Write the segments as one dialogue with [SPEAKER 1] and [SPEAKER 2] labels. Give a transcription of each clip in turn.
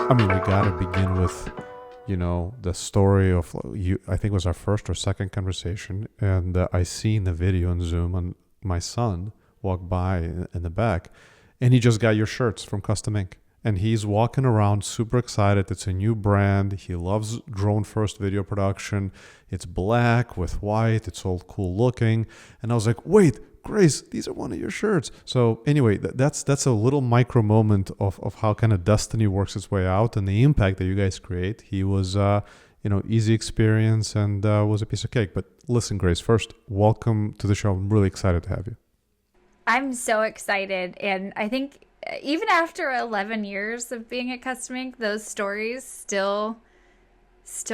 [SPEAKER 1] I mean, we got to begin with, the story of you. I think it was our first or second conversation, and I seen the video on Zoom, and my son walked by in the back, and he just got your shirts from CustomInk. And he's walking around super excited. It's a new brand. He loves drone first video production. It's black with white. It's all cool looking. And I was like, wait, Grace, these are one of your shirts. So anyway, that's a little micro moment of how kind of destiny works its way out and the impact that you guys create. He was, easy experience and was a piece of cake. But listen, Grace, first, welcome to the show. I'm really excited to have you.
[SPEAKER 2] I'm so excited. And I think even after 11 years of being at CustomInk, those stories still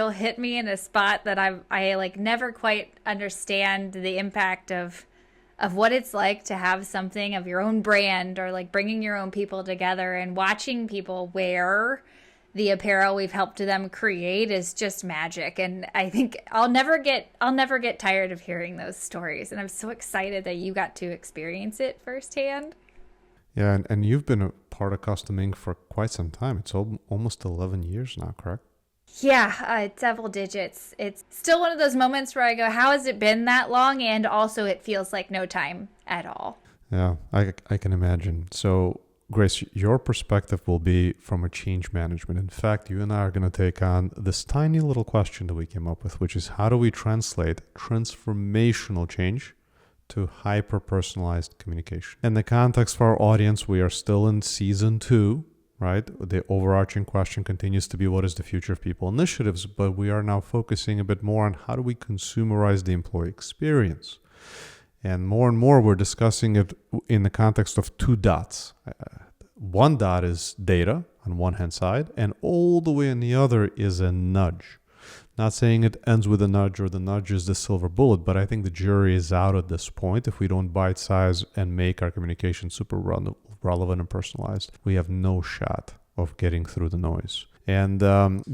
[SPEAKER 2] hit me in a spot that I like never quite understand the impact of what it's like to have something of your own brand, or like bringing your own people together and watching people wear the apparel we've helped them create is just magic. And I think I'll never get tired of hearing those stories. And I'm so excited that you got to experience it firsthand.
[SPEAKER 1] Yeah, and you've been a part of CustomInk for quite some time. It's almost 11 years now, correct?
[SPEAKER 2] Yeah, it's several digits. It's still one of those moments where I go, how has it been that long? And also it feels like no time at all.
[SPEAKER 1] Yeah, I can imagine. So, Grace, your perspective will be from a change management. In fact, you and I are going to take on this tiny little question that we came up with, which is how do we translate transformational change to hyper-personalized communication? In the context for our audience, we are still in season 2, right? The overarching question continues to be what is the future of people initiatives, but we are now focusing a bit more on how do we consumerize the employee experience. And more we're discussing it in the context of 2 dots. One dot is data on one hand side, and all the way on the other is a nudge. Not saying it ends with a nudge or the nudge is the silver bullet, but I think the jury is out at this point. If we don't bite size and make our communication super relevant and personalized, we have no shot of getting through the noise. And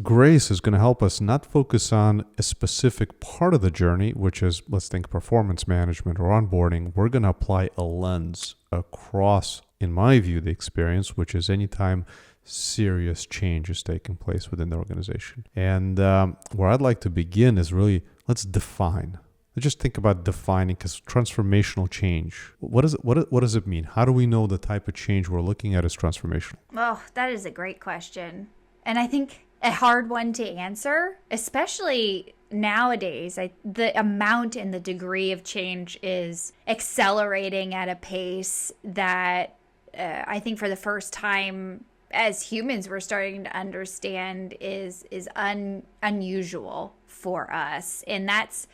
[SPEAKER 1] Grace is going to help us not focus on a specific part of the journey, which is, let's think, performance management or onboarding. We're going to apply a lens across, in my view, the experience, which is anytime serious change is taking place within the organization. And where I'd like to begin is really, let's define. Let's just think about defining, because transformational change, what does it mean? How do we know the type of change we're looking at is transformational?
[SPEAKER 2] Oh, that is a great question. And I think a hard one to answer, especially nowadays. The amount and the degree of change is accelerating at a pace that I think for the first time as humans we're starting to understand is unusual for us. And that's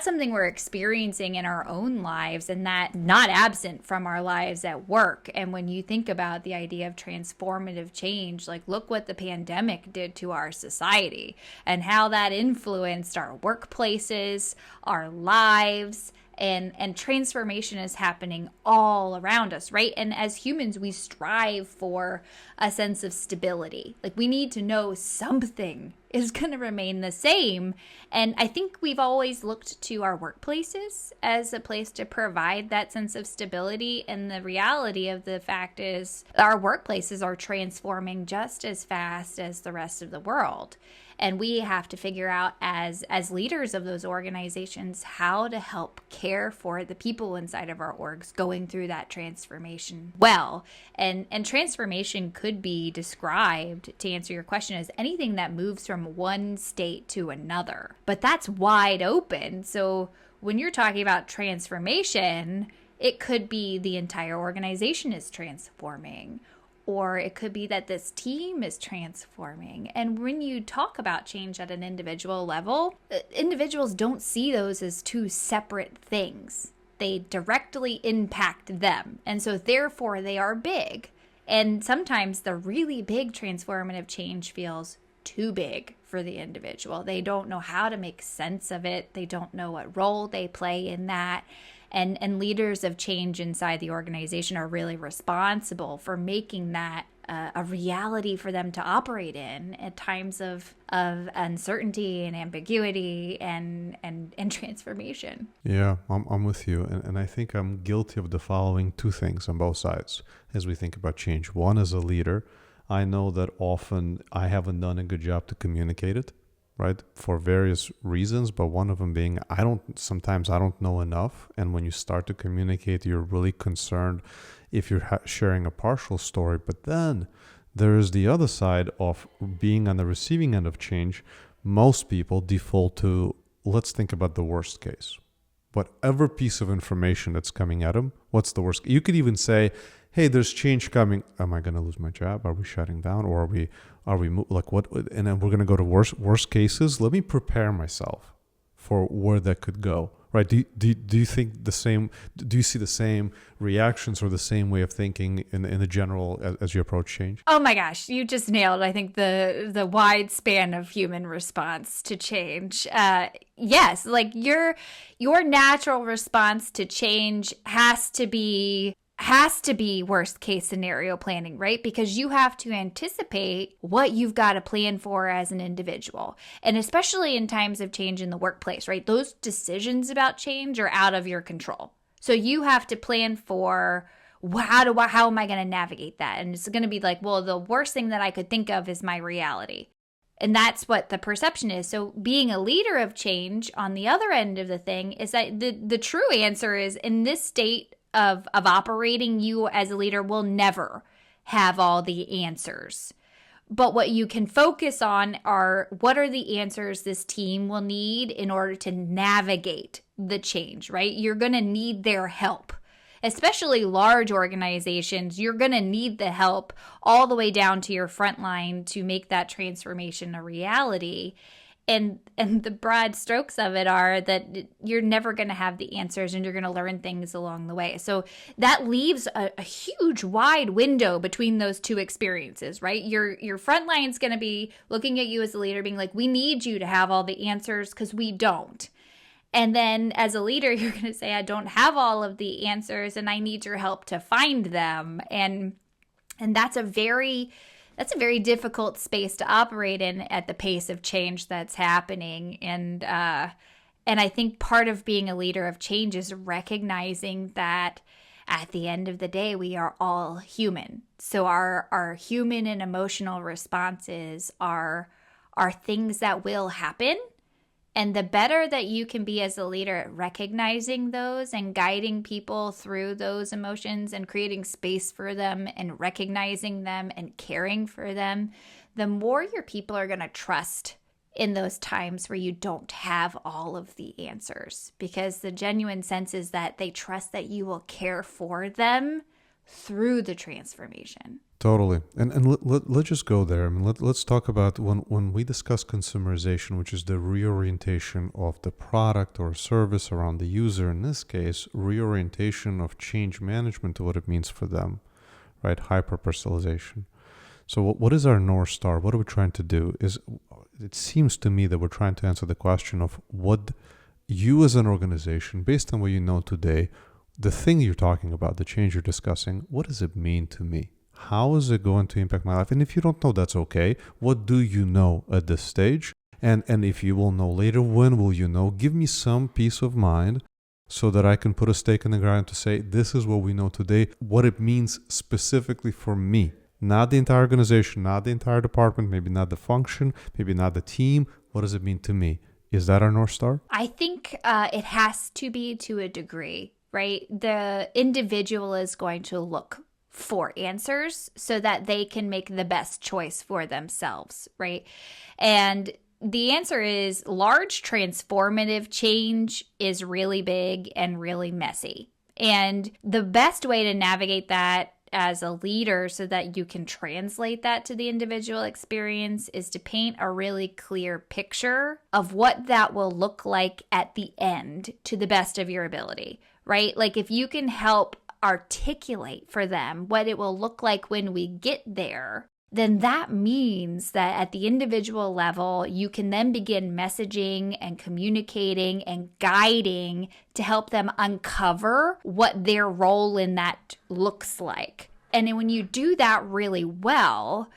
[SPEAKER 2] something we're experiencing in our own lives, and that not absent from our lives at work. And when you think about the idea of transformative change, like look what the pandemic did to our society and how that influenced our workplaces, our lives, and transformation is happening all around us, right? And as humans, we strive for a sense of stability. Like we need to know something is going to remain the same. And I think we've always looked to our workplaces as a place to provide that sense of stability. And the reality of the fact is our workplaces are transforming just as fast as the rest of the world. And we have to figure out as leaders of those organizations how to help care for the people inside of our orgs going through that transformation well. And transformation could be described, to answer your question, as anything that moves from one state to another. But that's wide open. So when you're talking about transformation, it could be the entire organization is transforming. Or it could be that this team is transforming. And when you talk about change at an individual level, individuals don't see those as 2 separate things. They directly impact them. And so therefore they are big. And sometimes the really big transformative change feels too big for the individual. They don't know how to make sense of it. They don't know what role they play in that. And leaders of change inside the organization are really responsible for making that a reality for them to operate in at times of uncertainty and ambiguity and transformation.
[SPEAKER 1] Yeah, I'm with you. And I think I'm guilty of the following 2 things on both sides as we think about change. One, as a leader, I know that often I haven't done a good job to communicate it, right? For various reasons, but one of them being sometimes I don't know enough. And when you start to communicate, you're really concerned if you're sharing a partial story. But then there is the other side of being on the receiving end of change. Most people default to, let's think about the worst case. Whatever piece of information that's coming at them, what's the worst? You could even say, hey, there's change coming. Am I going to lose my job? Are we shutting down? Or are we like what? And then we're going to go to worst cases. Let me prepare myself for where that could go. Right? Do you think the same? Do you see the same reactions or the same way of thinking in the general as you approach change?
[SPEAKER 2] Oh my gosh, you just nailed, I think, the wide span of human response to change. Yes, like your natural response to change has to be worst case scenario planning, right? Because you have to anticipate what you've got to plan for as an individual. And especially in times of change in the workplace, right? Those decisions about change are out of your control. So you have to plan for how am I going to navigate that? And it's going to be like, well, the worst thing that I could think of is my reality. And that's what the perception is. So being a leader of change on the other end of the thing is that the true answer is, in this state of operating, you as a leader will never have all the answers. But what you can focus on are, what are the answers this team will need in order to navigate the change, right? You're going to need their help. Especially large organizations, you're going to need the help all the way down to your front line to make that transformation a reality. And the broad strokes of it are that you're never going to have the answers, and you're going to learn things along the way. So that leaves a huge wide window between those two experiences, right? Your front line's going to be looking at you as a leader being like, we need you to have all the answers because we don't. And then as a leader, you're going to say, I don't have all of the answers and I need your help to find them. And that's a very difficult space to operate in at the pace of change that's happening. And I think part of being a leader of change is recognizing that at the end of the day, we are all human. So our human and emotional responses are things that will happen. And the better that you can be as a leader at recognizing those and guiding people through those emotions and creating space for them and recognizing them and caring for them, the more your people are going to trust in those times where you don't have all of the answers. Because the genuine sense is that they trust that you will care for them through the transformation.
[SPEAKER 1] Totally. And let's just go there. I mean, let's talk about when we discuss consumerization, which is the reorientation of the product or service around the user, in this case, reorientation of change management to what it means for them, right? Hyper-personalization. So what is our North Star? What are we trying to do? It seems to me that we're trying to answer the question of what you as an organization, based on what you know today, the thing you're talking about, the change you're discussing, what does it mean to me? How is it going to impact my life? And if you don't know, that's okay. What do you know at this stage? And if you will know later, when will you know? Give me some peace of mind so that I can put a stake in the ground to say, this is what we know today, what it means specifically for me. Not the entire organization, not the entire department, maybe not the function, maybe not the team. What does it mean to me? Is that our North Star?
[SPEAKER 2] I think it has to be to a degree, right? The individual is going to look for answers so that they can make the best choice for themselves, right? And the answer is large transformative change is really big and really messy. And the best way to navigate that as a leader so that you can translate that to the individual experience is to paint a really clear picture of what that will look like at the end to the best of your ability, right? Like if you can help articulate for them what it will look like when we get there, then that means that at the individual level, you can then begin messaging and communicating and guiding to help them uncover what their role in that looks like. And then when you do that really well,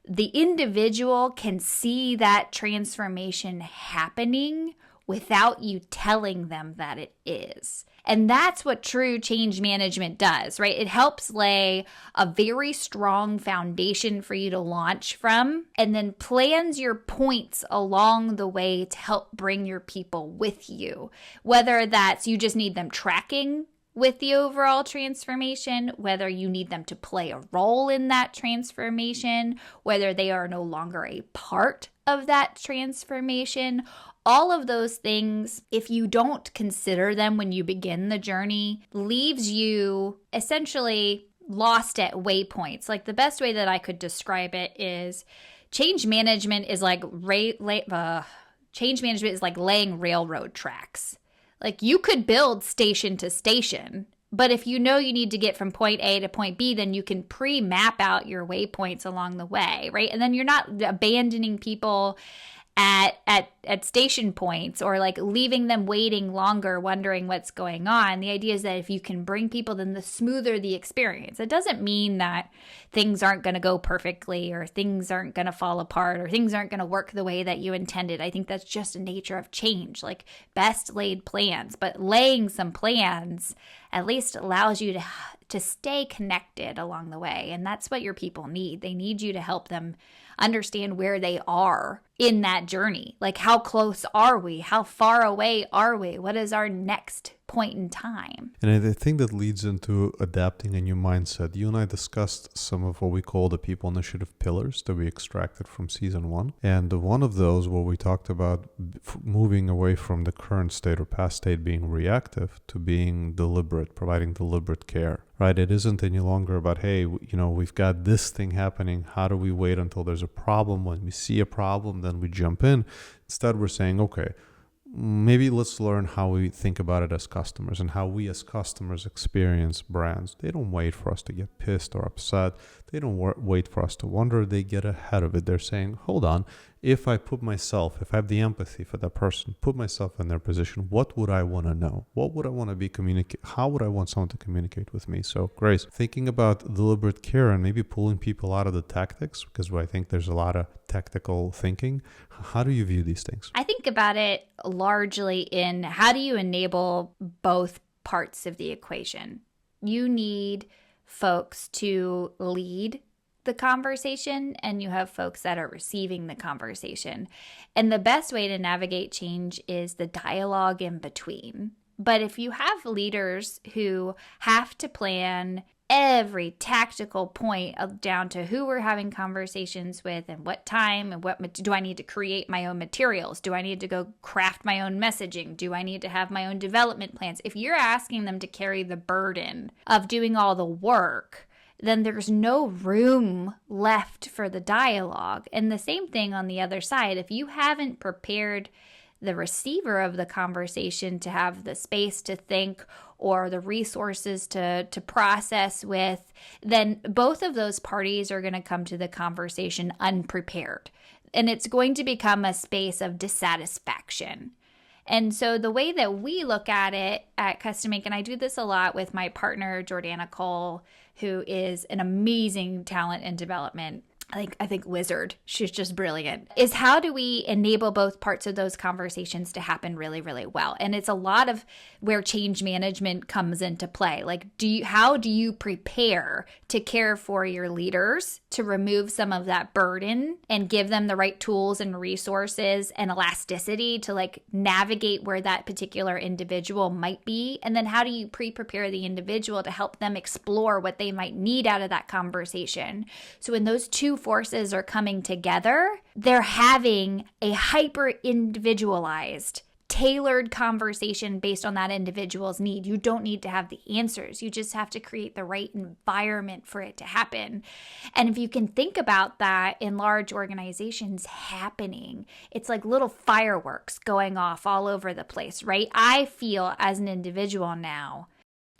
[SPEAKER 2] the individual can see that transformation happening without you telling them that it is. And that's what true change management does, right? It helps lay a very strong foundation for you to launch from, and then plans your points along the way to help bring your people with you. Whether that's you just need them tracking with the overall transformation, whether you need them to play a role in that transformation, whether they are no longer a part of that transformation. All of those things, if you don't consider them when you begin the journey, leaves you essentially lost at waypoints. Like the best way that I could describe it is change management is like laying railroad tracks. Like you could build station to station, but if you know you need to get from point A to point B, then you can pre-map out your waypoints along the way, right? And then you're not abandoning people at station points or like leaving them waiting longer, wondering what's going on. The idea is that if you can bring people, then the smoother the experience. It doesn't mean that things aren't going to go perfectly or things aren't going to fall apart or things aren't going to work the way that you intended. I think that's just the nature of change, like best laid plans. But laying some plans at least allows you to stay connected along the way. And that's what your people need. They need you to help them understand where they are in that journey. Like, how close are we? How far away are we? What is our next point in time?
[SPEAKER 1] And I think that leads into adapting a new mindset. You and I discussed some of what we call the people initiative pillars that we extracted from season 1. And one of those where we talked about moving away from the current state or past state being reactive to being deliberate, providing deliberate care, right? It isn't any longer about, hey, we've got this thing happening. How do we wait until there's a problem? When we see a problem, then we jump in. Instead, we're saying, okay, maybe let's learn how we think about it as customers and how we as customers experience brands. They don't wait for us to get pissed or upset. They don't wait for us to wonder. They get ahead of it. They're saying, hold on, if I have the empathy for that person, put myself in their position, what would I want to know? What would I want to be communicate? How would I want someone to communicate with me? So, Grace, thinking about deliberate care and maybe pulling people out of the tactics, because I think there's a lot of tactical thinking. How do you view these things?
[SPEAKER 2] I think about it largely in how do you enable both parts of the equation? You need folks to lead the conversation, and you have folks that are receiving the conversation. And the best way to navigate change is the dialogue in between. But if you have leaders who have to plan every tactical point down to who we're having conversations with and what time and what do I need to create my own materials? Do I need to go craft my own messaging? Do I need to have my own development plans? If you're asking them to carry the burden of doing all the work, then there's no room left for the dialogue. And the same thing on the other side. If you haven't prepared the receiver of the conversation to have the space to think or the resources to process with, then both of those parties are going to come to the conversation unprepared. And it's going to become a space of dissatisfaction. And so the way that we look at it at CustomInk, and I do this a lot with my partner, Jordana Cole, who is an amazing talent in development, I think wizard. She's just brilliant. Is how do we enable both parts of those conversations to happen really, really well? And it's a lot of where change management comes into play. Like, how do you prepare to care for your leaders to remove some of that burden and give them the right tools and resources and elasticity to like navigate where that particular individual might be? And then how do you prepare the individual to help them explore what they might need out of that conversation? So when those two forces are coming together, they're having a hyper individualized, tailored conversation based on that individual's need. You don't need to have the answers. You just have to create the right environment for it to happen. And if you can think about that in large organizations happening, it's like little fireworks going off all over the place, right? I feel as an individual now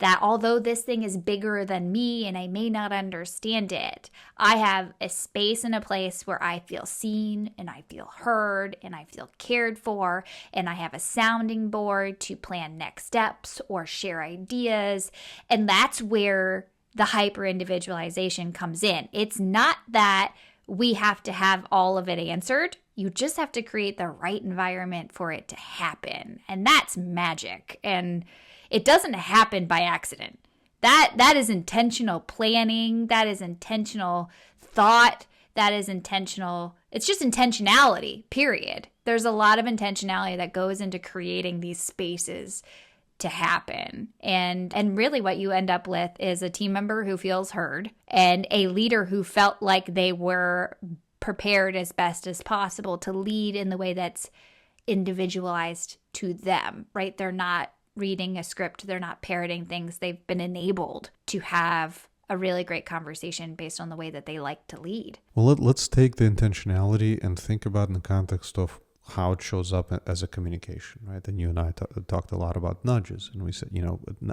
[SPEAKER 2] that although this thing is bigger than me and I may not understand it, I have a space and a place where I feel seen and I feel heard and I feel cared for, and I have a sounding board to plan next steps or share ideas. And that's where the hyper individualization comes in. It's not that we have to have all of it answered. You just have to create the right environment for it to happen. And that's magic. And it doesn't happen by accident. That is intentional planning. That is intentional thought. That is intentional. It's just intentionality, period. There's a lot of intentionality that goes into creating these spaces to happen. And really what you end up with is a team member who feels heard and a leader who felt like they were prepared as best as possible to lead in the way that's individualized to them, right? They're not reading a script. They're not parroting things. They've been enabled to have a really great conversation based on the way that they like to lead.
[SPEAKER 1] Well, let's take the intentionality and think about in the context of how it shows up as a communication, right? And you and I talked a lot about nudges. And we said,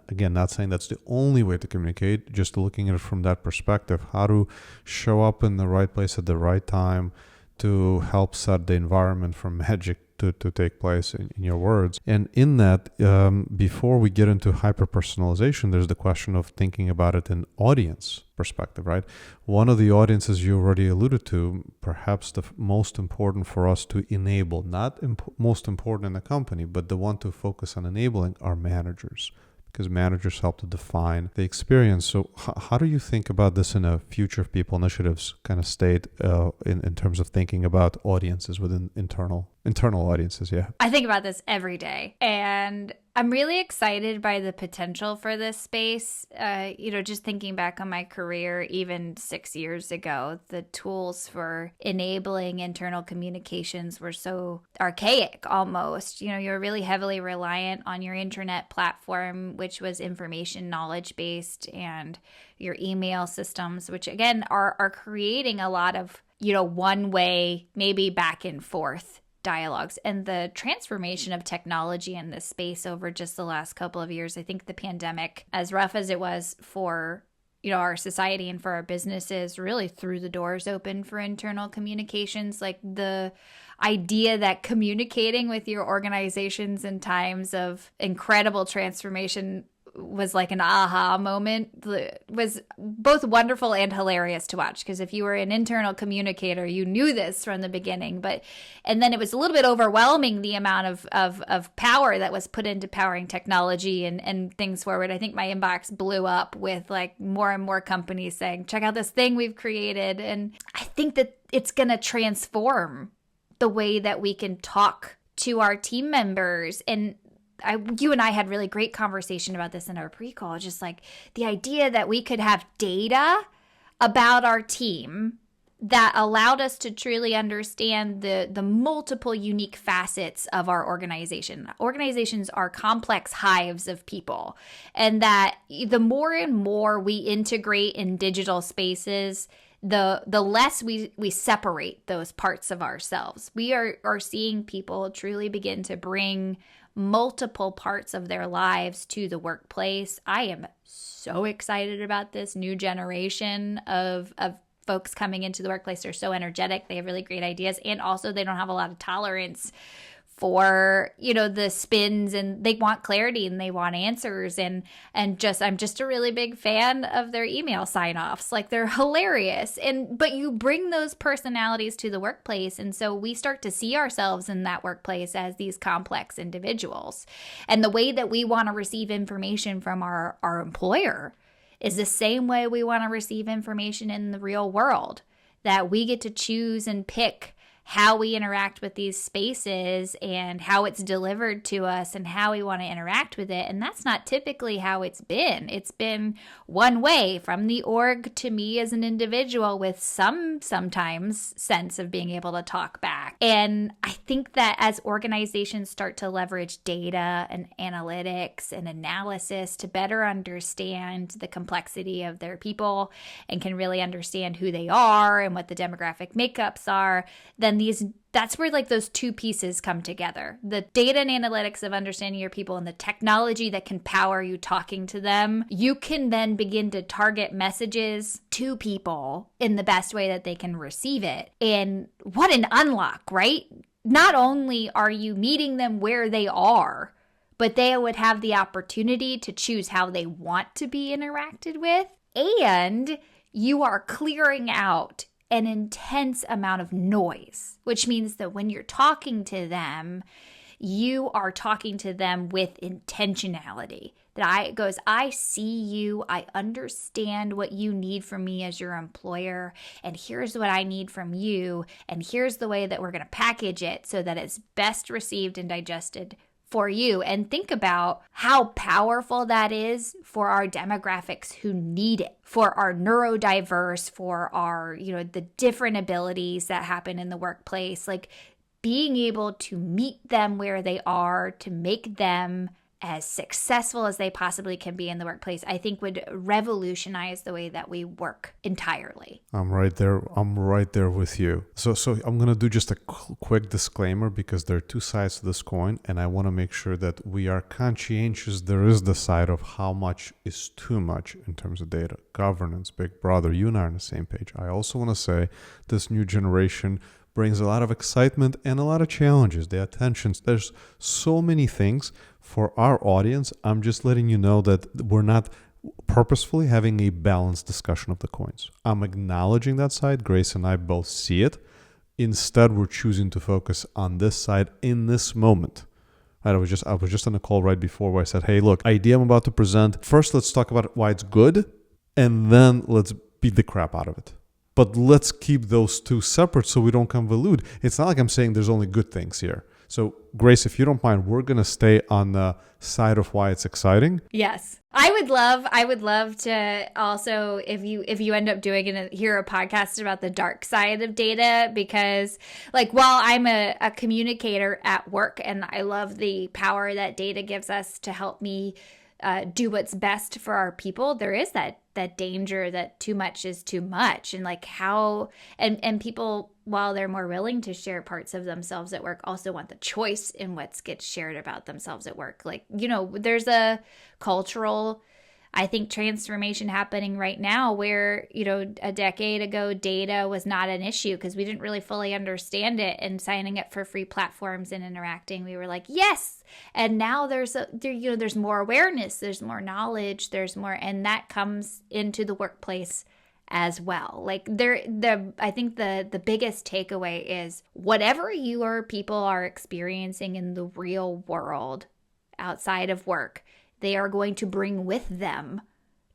[SPEAKER 1] again, not saying that's the only way to communicate, just looking at it from that perspective, how to show up in the right place at the right time to help set the environment for magic to take place in your words. And in that, before we get into hyper-personalization, there's the question of thinking about it in audience perspective, right? One of the audiences you already alluded to, perhaps the most important for us to enable, not most important in the company, but the one to focus on enabling are managers, because managers help to define the experience. So how do you think about this in a future of people initiatives kind of state in terms of thinking about audiences within internal audiences? Yeah.
[SPEAKER 2] I think about this every day, and I'm really excited by the potential for this space. Just thinking back on my career, even 6 years ago, the tools for enabling internal communications were so archaic almost. You're really heavily reliant on your internet platform, which was information knowledge based, and your email systems, which again are creating a lot of, one way, maybe back and forth dialogues. And the transformation of technology in this space over just the last couple of years, I think the pandemic, as rough as it was for our society and for our businesses, really threw the doors open for internal communications. Like the idea that communicating with your organizations in times of incredible transformation was like an aha moment. It was both wonderful and hilarious to watch, because if you were an internal communicator, you knew this from the beginning, and then it was a little bit overwhelming, the amount of power that was put into powering technology and things forward. I think my inbox blew up with like more and more companies saying, check out this thing we've created. And I think that it's going to transform the way that we can talk to our team members. And you and I had really great conversation about this in our pre-call, just like the idea that we could have data about our team that allowed us to truly understand the multiple unique facets of our organization. Organizations are complex hives of people, and that the more and more we integrate in digital spaces, the less we separate those parts of ourselves. We are seeing people truly begin to bring multiple parts of their lives to the workplace. I am so excited about this new generation of folks coming into the workplace. They're so energetic. They have really great ideas. And also they don't have a lot of tolerance for, the spins, and they want clarity and they want answers. And I'm just a really big fan of their email sign-offs. Like, they're hilarious. But you bring those personalities to the workplace. And so we start to see ourselves in that workplace as these complex individuals. And the way that we want to receive information from our employer is the same way we want to receive information in the real world, that we get to choose and pick how we interact with these spaces and how it's delivered to us and how we want to interact with it. And that's not typically how it's been. It's been one way from the org to me as an individual, with sometimes sense of being able to talk back. And I think that as organizations start to leverage data and analytics and analysis to better understand the complexity of their people and can really understand who they are and what the demographic makeups are, then that's where like those two pieces come together. The data and analytics of understanding your people and the technology that can power you talking to them. You can then begin to target messages to people in the best way that they can receive it. And what an unlock, right? Not only are you meeting them where they are, but they would have the opportunity to choose how they want to be interacted with. And you are clearing out an intense amount of noise, which means that when you're talking to them, you are talking to them with intentionality. It goes, I see you, I understand what you need from me as your employer, and here's what I need from you, and here's the way that we're going to package it so that it's best received and digested for you. And think about how powerful that is for our demographics who need it, for our neurodiverse, for our, the different abilities that happen in the workplace. Like, being able to meet them where they are, to make them as successful as they possibly can be in the workplace, I think would revolutionize the way that we work entirely.
[SPEAKER 1] I'm right there with you. So I'm going to do just a quick disclaimer, because there are two sides to this coin, and I want to make sure that we are conscientious. There is the side of how much is too much in terms of data governance. Big brother, you and I are on the same page. I also want to say this new generation brings a lot of excitement and a lot of challenges. The attentions, there's so many things for our audience. I'm just letting you know that we're not purposefully having a balanced discussion of the coins. I'm acknowledging that side. Grace and I both see it. Instead, we're choosing to focus on this side in this moment. I was just on a call right before where I said, hey, look, idea I'm about to present. First, let's talk about why it's good, and then let's beat the crap out of it. But let's keep those two separate so we don't convolute. It's not like I'm saying there's only good things here. So, Grace, if you don't mind, we're going to stay on the side of why it's exciting.
[SPEAKER 2] Yes. I would love to also, if you end up doing it, hear a podcast about the dark side of data, because while I'm a communicator at work and I love the power that data gives us to help me do what's best for our people, there is that danger that too much is too much, and and people, while they're more willing to share parts of themselves at work, also want the choice in what gets shared about themselves at work. There's a cultural, I think, transformation happening right now where, a decade ago, data was not an issue because we didn't really fully understand it, and signing up for free platforms and interacting, we were like, yes. And now there's more awareness, there's more knowledge, there's more, and that comes into the workplace as well. I think the biggest takeaway is whatever your people are experiencing in the real world outside of work, they are going to bring with them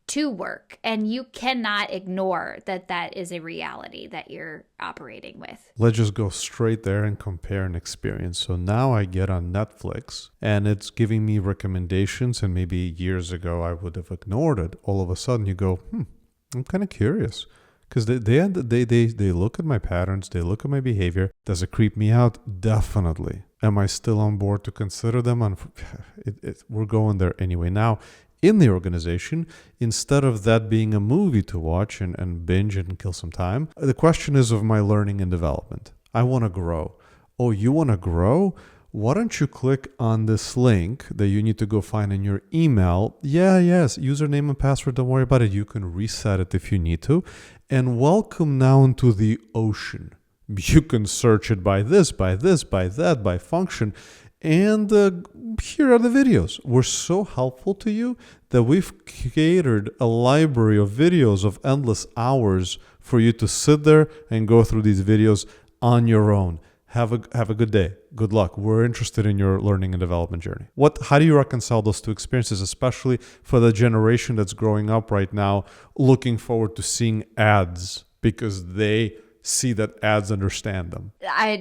[SPEAKER 2] to work. And you cannot ignore that is a reality that you're operating with.
[SPEAKER 1] Let's just go straight there and compare an experience. So now I get on Netflix and it's giving me recommendations, and maybe years ago I would have ignored it. All of a sudden you go, I'm kind of curious. Because they look at my patterns, they look at my behavior. Does it creep me out? Definitely. Am I still on board to consider them? We're going there anyway. Now, in the organization, instead of that being a movie to watch and binge and kill some time, the question is of my learning and development. I want to grow. Oh, you want to grow? Why don't you click on this link that you need to go find in your email? Yes, username and password, don't worry about it. You can reset it if you need to. And welcome now into the ocean. You can search it by this, by that, by function. And here are the videos. We're so helpful to you that we've catered a library of videos of endless hours for you to sit there and go through these videos on your own. Have a good day. Good luck. We're interested in your learning and development journey. How do you reconcile those two experiences, especially for the generation that's growing up right now, looking forward to seeing ads because they see that ads understand them?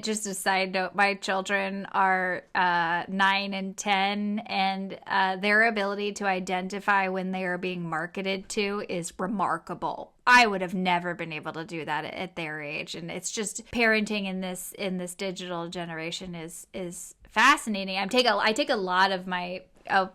[SPEAKER 2] Just a side note, my children are 9 and 10, and their ability to identify when they are being marketed to is remarkable. I would have never been able to do that at their age, and it's just parenting in this digital generation is fascinating. I take a lot of my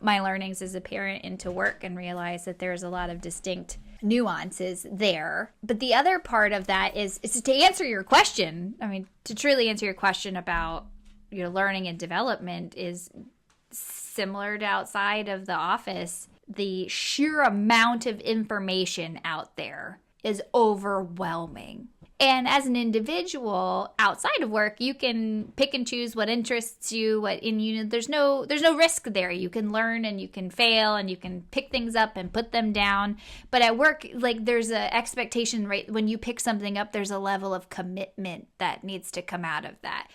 [SPEAKER 2] learnings as a parent into work and realize that there's a lot of distinct nuances there. But the other part of that is to answer your question. I mean, to truly answer your question about learning and development is similar to outside of the office. The sheer amount of information out there is overwhelming. And as an individual outside of work, you can pick and choose what interests you, there's no risk there. You can learn and you can fail and you can pick things up and put them down. But at work, like there's an expectation, right? When you pick something up, there's a level of commitment that needs to come out of that.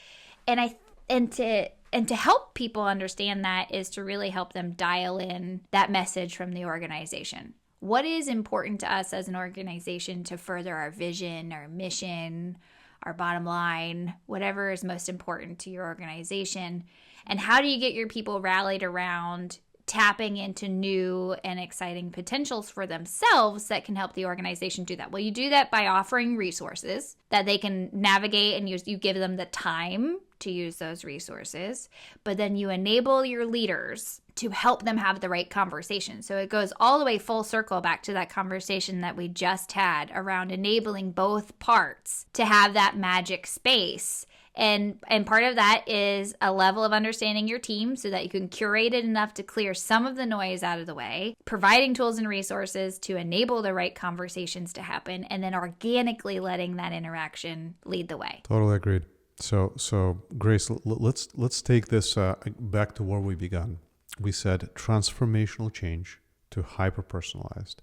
[SPEAKER 2] And to help people understand that is to really help them dial in that message from the organization. What is important to us as an organization to further our vision, our mission, our bottom line, whatever is most important to your organization? And how do you get your people rallied around tapping into new and exciting potentials for themselves that can help the organization do that? Well, you do that by offering resources that they can navigate and use. You give them the time to use those resources, but then you enable your leaders to help them have the right conversation. So it goes all the way full circle back to that conversation that we just had around enabling both parts to have that magic space. And part of that is a level of understanding your team so that you can curate it enough to clear some of the noise out of the way, providing tools and resources to enable the right conversations to happen, and then organically letting that interaction lead the way.
[SPEAKER 1] Totally agreed. So Grace, let's take this back to where we began. We said transformational change to hyper-personalized.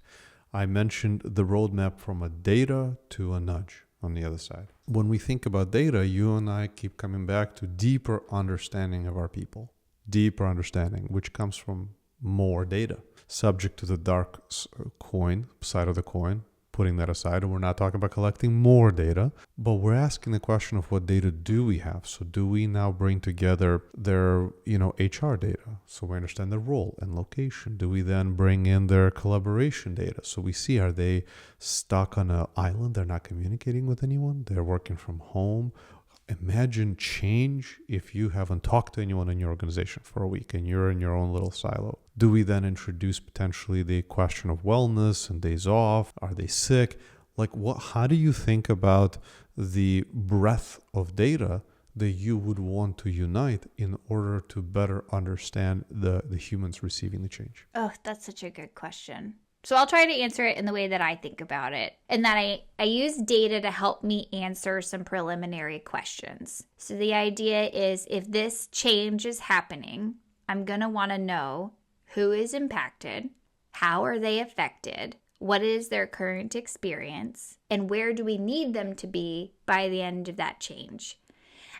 [SPEAKER 1] I mentioned the roadmap from a data to a nudge on the other side. When we think about data, you and I keep coming back to deeper understanding of our people, deeper understanding, which comes from more data, subject to the dark side of the coin. Putting that aside, and we're not talking about collecting more data, but we're asking the question of what data do we have? So do we now bring together their, HR data? So we understand their role and location. Do we then bring in their collaboration data? So we see, are they stuck on an island? They're not communicating with anyone. They're working from home. Imagine change if you haven't talked to anyone in your organization for a week and you're in your own little silo. Do we then introduce potentially the question of wellness and days off? Are they sick? How do you think about the breadth of data that you would want to unite in order to better understand the humans receiving the change?
[SPEAKER 2] Oh, that's such a good question. So I'll try to answer it in the way that I think about it, and that I use data to help me answer some preliminary questions. So the idea is, if this change is happening, I'm going to want to know who is impacted, how are they affected, what is their current experience, and where do we need them to be by the end of that change.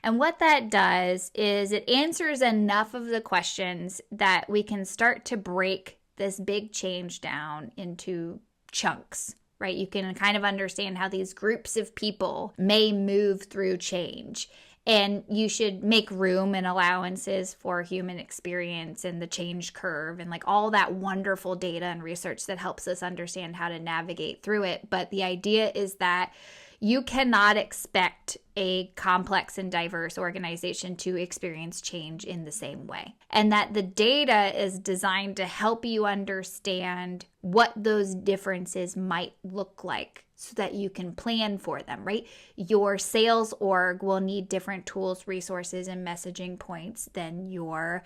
[SPEAKER 2] And what that does is it answers enough of the questions that we can start to break this big change down into chunks, right? You can kind of understand how these groups of people may move through change. And you should make room and allowances for human experience and the change curve and all that wonderful data and research that helps us understand how to navigate through it. But the idea is that you cannot expect a complex and diverse organization to experience change in the same way. And that the data is designed to help you understand what those differences might look like so that you can plan for them, right? Your sales org will need different tools, resources, and messaging points than your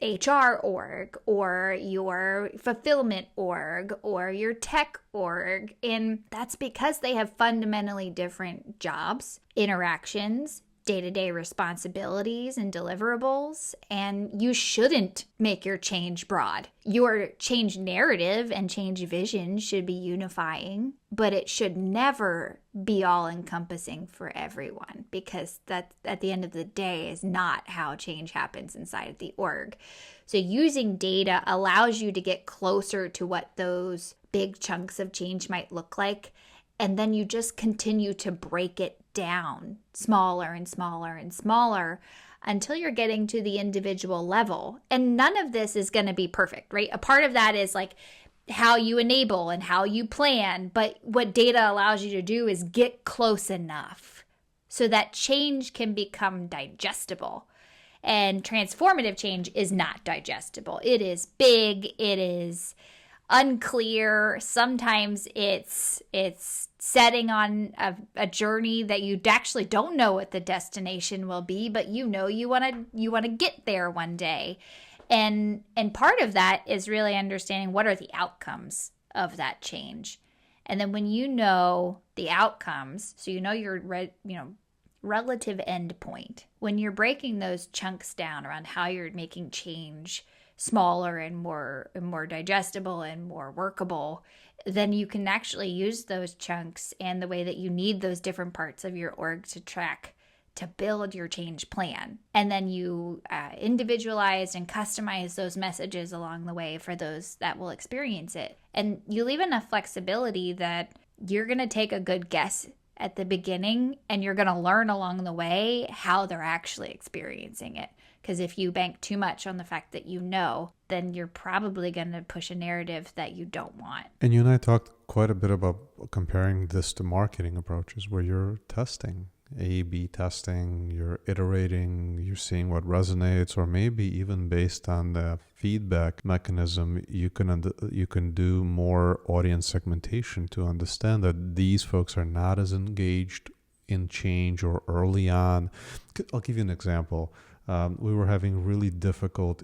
[SPEAKER 2] HR org or your fulfillment org or your tech org. And that's because they have fundamentally different jobs, interactions, day-to-day responsibilities and deliverables, and you shouldn't make your change broad. Your change narrative and change vision should be unifying, but it should never be all-encompassing for everyone, because that, at the end of the day, is not how change happens inside of the org. So using data allows you to get closer to what those big chunks of change might look like, and then you just continue to break it down smaller and smaller and smaller until you're getting to the individual level. And none of this is going to be perfect, right? A part of that is how you enable and how you plan. But what data allows you to do is get close enough so that change can become digestible. And transformative change is not digestible. It is big. It is unclear. Sometimes it's setting on a journey that you actually don't know what the destination will be, but you want to get there one day. And part of that is really understanding what are the outcomes of that change. And then when you know the outcomes, so you know your relative end point, when you're breaking those chunks down around how you're making change smaller and more digestible and more workable, then you can actually use those chunks and the way that you need those different parts of your org to track to build your change plan. And then you individualize and customize those messages along the way for those that will experience it. And you leave enough flexibility that you're going to take a good guess at the beginning, and you're going to learn along the way how they're actually experiencing it. Because if you bank too much on the fact that you know, then you're probably going to push a narrative that you don't want.
[SPEAKER 1] And you and I talked quite a bit about comparing this to marketing approaches where you're testing, A/B testing, you're iterating, you're seeing what resonates, or maybe even based on the feedback mechanism, you can do more audience segmentation to understand that these folks are not as engaged in change or early on. I'll give you an example. We were having really difficult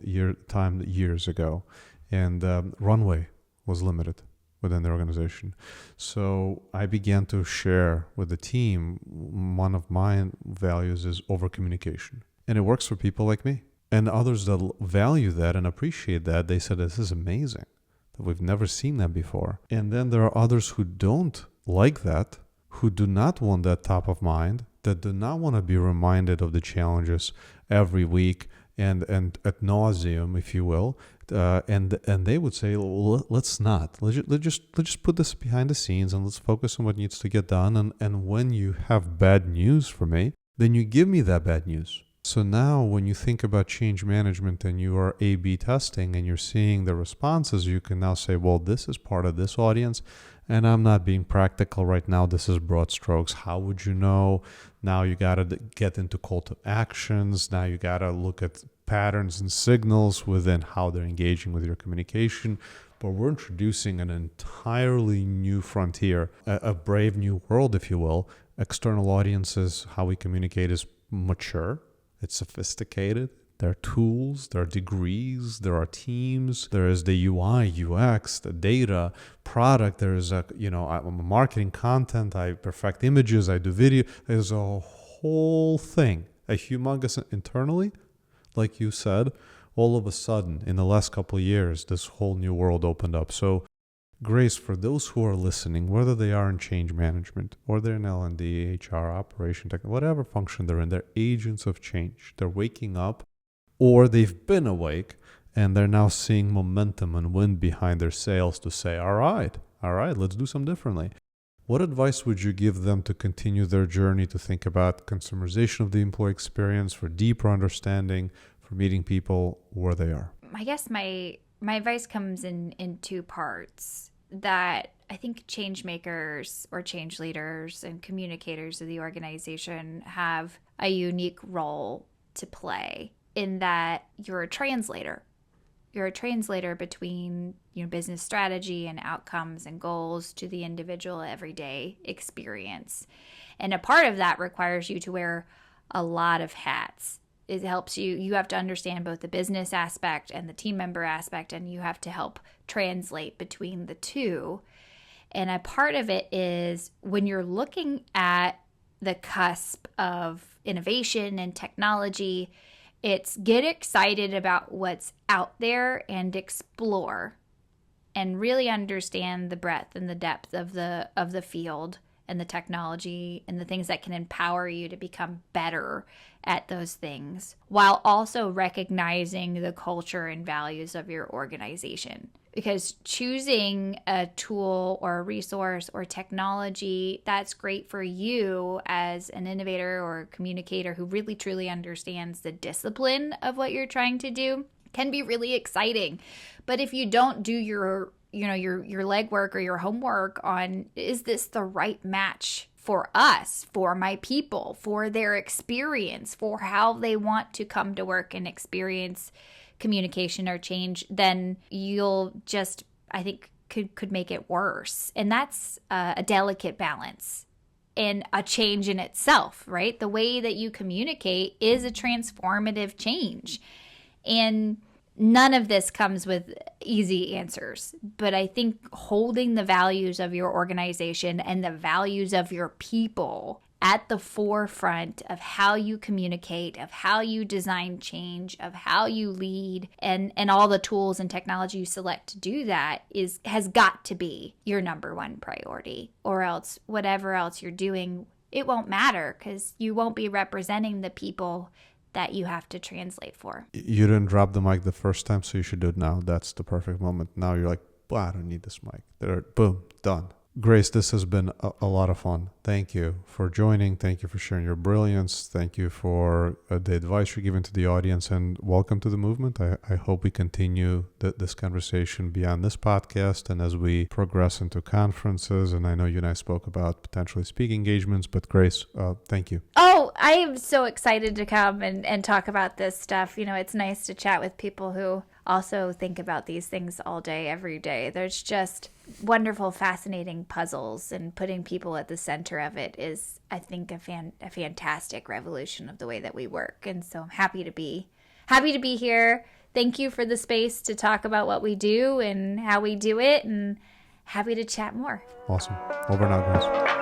[SPEAKER 1] time years ago, and runway was limited within the organization. So I began to share with the team, one of my values is over communication. And it works for people like me. And others that value that and appreciate that, they said, this is amazing, that we've never seen that before. And then there are others who don't like that, who do not want that top of mind, that do not want to be reminded of the challenges every week and ad nauseum, if you will, and they would say, well, let's just put this behind the scenes and let's focus on what needs to get done. And when you have bad news for me, then you give me that bad news. So now when you think about change management and you are A/B testing and you're seeing the responses, you can now say, well, this is part of this audience, and I'm not being practical right now. This is broad strokes. How would you know? Now you got to get into call to actions. Now you got to look at patterns and signals within how they're engaging with your communication. But we're introducing an entirely new frontier, a brave new world, if you will. External audiences, how we communicate is mature. It's sophisticated. There are tools, there are degrees, there are teams, there is the UI, UX, the data, product, there is I'm marketing content, I perfect images, I do video. There's a whole thing, a humongous internally, like you said, all of a sudden in the last couple of years, this whole new world opened up. So Grace, for those who are listening, whether they are in change management or they're in L&D, HR, operation, tech, whatever function they're in, they're agents of change. They're waking up, or they've been awake and they're now seeing momentum and wind behind their sails to say, all right, let's do something differently. What advice would you give them to continue their journey to think about consumerization of the employee experience, for deeper understanding, for meeting people where they are?
[SPEAKER 2] I guess my advice comes in two parts. That I think change makers or change leaders and communicators of the organization have a unique role to play, in that you're a translator. You're a translator between business strategy and outcomes and goals to the individual everyday experience. And a part of that requires you to wear a lot of hats. It helps you have to understand both the business aspect and the team member aspect, and you have to help translate between the two. And a part of it is when you're looking at the cusp of innovation and technology, it's get excited about what's out there and explore and really understand the breadth and the depth of the field and the technology and the things that can empower you to become better at those things, while also recognizing the culture and values of your organization. Because choosing a tool or a resource or technology that's great for you as an innovator or a communicator who really truly understands the discipline of what you're trying to do can be really exciting. But if you don't do your legwork or your homework on, is this the right match for us, for my people, for their experience, for how they want to come to work and experience communication or change, then you'll just, I think, could make it worse. And that's a delicate balance and a change in itself, right? The way that you communicate is a transformative change. And none of this comes with easy answers, but I think holding the values of your organization and the values of your people at the forefront of how you communicate, of how you design change, of how you lead, and all the tools and technology you select to do that has got to be your number one priority, or else whatever else you're doing, it won't matter because you won't be representing the people that you have to translate for.
[SPEAKER 1] You didn't drop the mic the first time, so you should do it now. That's the perfect moment. Now you're like, well, I don't need this mic. There, boom, done. Grace, this has been a lot of fun. Thank you for joining. Thank you for sharing your brilliance. Thank you for the advice you're giving to the audience, and welcome to the movement. I hope we continue this conversation beyond this podcast and as we progress into conferences. And I know you and I spoke about potentially speaking engagements, but Grace, thank you.
[SPEAKER 2] Oh, I am so excited to come and talk about this stuff. You know, it's nice to chat with people who also think about these things all day, every day. There's just wonderful, fascinating puzzles, and putting people at the center of it is, I think, a fantastic revolution of the way that we work. And so I'm happy to be here. Thank you for the space to talk about what we do and how we do it, and happy to chat more.
[SPEAKER 1] Awesome. Over now, guys.